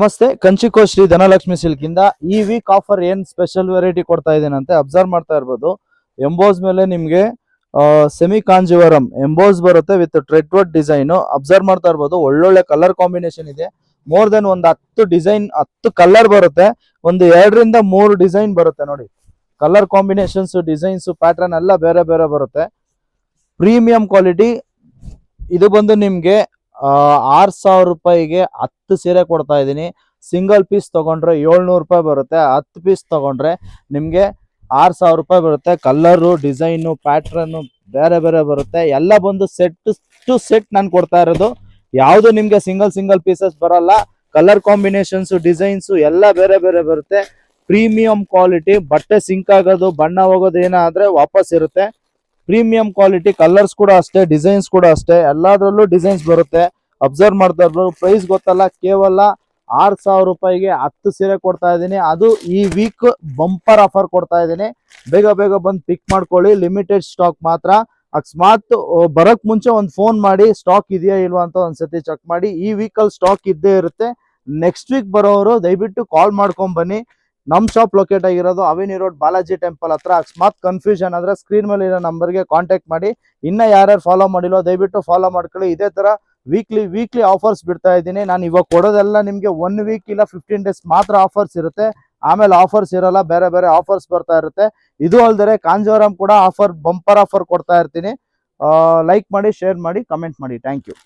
ನಮಸ್ತೆ, ಕಂಚಿಕೋ ಶ್ರೀ ಧನಲಕ್ಷ್ಮಿ ಸಿಲ್ಕ್ ಇಂದ ಈ ವೀಕ್ ಆಫರ್ ಏನ್ ಸ್ಪೆಷಲ್ ವೆರೈಟಿ ಕೊಡ್ತಾ ಇದ್ದೇನಂತೆ ಅಬ್ಸರ್ವ್ ಮಾಡ್ತಾ ಇರ್ಬೋದು. ಎಂಬೋಸ್ ಮೇಲೆ ನಿಮ್ಗೆ ಸೆಮಿ ಕಾಂಜಿವರಂ ಎಂಬೋಸ್ ಬರುತ್ತೆ with thread work design. Observe ಮಾಡ್ತಾ ಇರ್ಬೋದು, ಒಳ್ಳೊಳ್ಳೆ ಕಲರ್ ಕಾಂಬಿನೇಷನ್ ಇದೆ. ಮೋರ್ ದೆನ್ ಒಂದು 10 ಡಿಸೈನ್ 10 ಕಲರ್ ಬರುತ್ತೆ. ಒಂದು 2 ರಿಂದ 3 ಡಿಸೈನ್ ಬರುತ್ತೆ ನೋಡಿ. ಕಲರ್ ಕಾಂಬಿನೇಷನ್ಸ್, ಡಿಸೈನ್ಸ್, ಪ್ಯಾಟರ್ನ್ ಎಲ್ಲ ಬೇರೆ ಬೇರೆ ಬರುತ್ತೆ. Premium quality. ಇದು ಬಂದು ನಿಮ್ಗೆ 6,000 ರೂಪಾಯಿಗೆ 10 ಸೀರೆ ಕೊಡ್ತಾ ಇದ್ದೀನಿ. ಸಿಂಗಲ್ ಪೀಸ್ ತಗೊಂಡ್ರೆ 700 ರೂಪಾಯಿ ಬರುತ್ತೆ. 10 ಪೀಸ್ ತಗೊಂಡ್ರೆ ನಿಮ್ಗೆ 6,000 ರೂಪಾಯಿ ಬರುತ್ತೆ. ಕಲರು, ಡಿಸೈನು, ಪ್ಯಾಟ್ರನ್ನು ಬೇರೆ ಬೇರೆ ಬರುತ್ತೆ. ಎಲ್ಲ ಬಂದು ಸೆಟ್ ಟು ಸೆಟ್ ನಾನು ಕೊಡ್ತಾ ಇರೋದು. ಯಾವುದು ನಿಮ್ಗೆ ಸಿಂಗಲ್ ಪೀಸಸ್ ಬರಲ್ಲ. ಕಲರ್ ಕಾಂಬಿನೇಷನ್ಸ್, ಡಿಸೈನ್ಸ್ ಎಲ್ಲ ಬೇರೆ ಬೇರೆ ಬರುತ್ತೆ. Premium quality. ಬಟ್ಟೆ ಸಿಂಕ್ ಆಗೋದು, ಬಣ್ಣ ಹೋಗೋದು ಏನಾದ್ರೆ ವಾಪಸ್ ಇರುತ್ತೆ. Premium quality. ಕಲರ್ಸ್ ಕೂಡ ಅಷ್ಟೇ, ಡಿಸೈನ್ಸ್ ಕೂಡ ಅಷ್ಟೇ, ಎಲ್ಲದರಲ್ಲೂ ಡಿಸೈನ್ಸ್ ಬರುತ್ತೆ. ಅಬ್ಸರ್ವ್ ಮಾಡ್ತಾ ಇರ್ಬೋದು. ಪ್ರೈಸ್ ಗೊತ್ತಲ್ಲ, ಕೇವಲ 6,000 ರೂಪಾಯಿಗೆ 10 ಸೀರೆ ಕೊಡ್ತಾ ಇದ್ದೀನಿ. ಅದು ಈ ವೀಕ್ ಬಂಪರ್ ಆಫರ್ ಕೊಡ್ತಾ ಇದ್ದೀನಿ. ಬೇಗ ಬೇಗ ಬಂದು ಪಿಕ್ ಮಾಡ್ಕೊಳ್ಳಿ. ಲಿಮಿಟೆಡ್ ಸ್ಟಾಕ್ ಮಾತ್ರ. ಅಕಸ್ಮಾತ್ ಬರಕ್ ಮುಂಚೆ ಒಂದು ಫೋನ್ ಮಾಡಿ ಸ್ಟಾಕ್ ಇದೆಯಾ ಇಲ್ವಾ ಅಂತ ಒಂದ್ಸತಿ ಚೆಕ್ ಮಾಡಿ. ಈ ವೀಕಲ್ಲಿ ಸ್ಟಾಕ್ ಇದ್ದೇ ಇರುತ್ತೆ. ನೆಕ್ಸ್ಟ್ ವೀಕ್ ಬರೋರು ದಯವಿಟ್ಟು ಕಾಲ್ ಮಾಡ್ಕೊಂಡ್ ಬನ್ನಿ. ನಮ್ ಶಾಪ್ ಲೊಕೇಟ್ ಆಗಿರೋದು ಅವೆನ್ಯೂ ರೋಡ್, ಬಾಲಾಜಿ ಟೆಂಪಲ್ ಹತ್ರ. ಅಕಸ್ಮಾತ್ ಕನ್ಫ್ಯೂಷನ್ ಆದ್ರೆ ಸ್ಕ್ರೀನ್ ಮೇಲೆ ಇರೋ ನಂಬರ್ಗೆ ಕಾಂಟ್ಯಾಕ್ಟ್ ಮಾಡಿ. ಇನ್ನ ಯಾರ್ಯಾರು ಫಾಲೋ ಮಾಡಿಲ್ವೋ ದಯವಿಟ್ಟು ಫಾಲೋ ಮಾಡ್ಕೊಳ್ಳಿ. ಇದೇ ತರ ವೀಕ್ಲಿ ಆಫರ್ಸ್ ಬಿಡ್ತಾ ಇದ್ದೀನಿ. ನಾನು ಇವಾಗ ಕೊಡೋದೆಲ್ಲ ನಿಮ್ಗೆ 1 ವೀಕ್ ಇಲ್ಲ 15 ಡೇಸ್ ಮಾತ್ರ ಆಫರ್ಸ್ ಇರುತ್ತೆ. ಆಮೇಲೆ ಆಫರ್ಸ್ ಇರಲ್ಲ, ಬೇರೆ ಬೇರೆ ಆಫರ್ಸ್ ಬರ್ತಾ ಇರುತ್ತೆ. ಇದು ಅಲ್ದರೆ ಕಾಂಜೀವರಂ ಕೂಡ ಆಫರ್, ಬಂಪರ್ ಆಫರ್ ಕೊಡ್ತಾ ಇರ್ತೀನಿ. ಲೈಕ್ ಮಾಡಿ, ಶೇರ್ ಮಾಡಿ, ಕಮೆಂಟ್ ಮಾಡಿ. Thank you.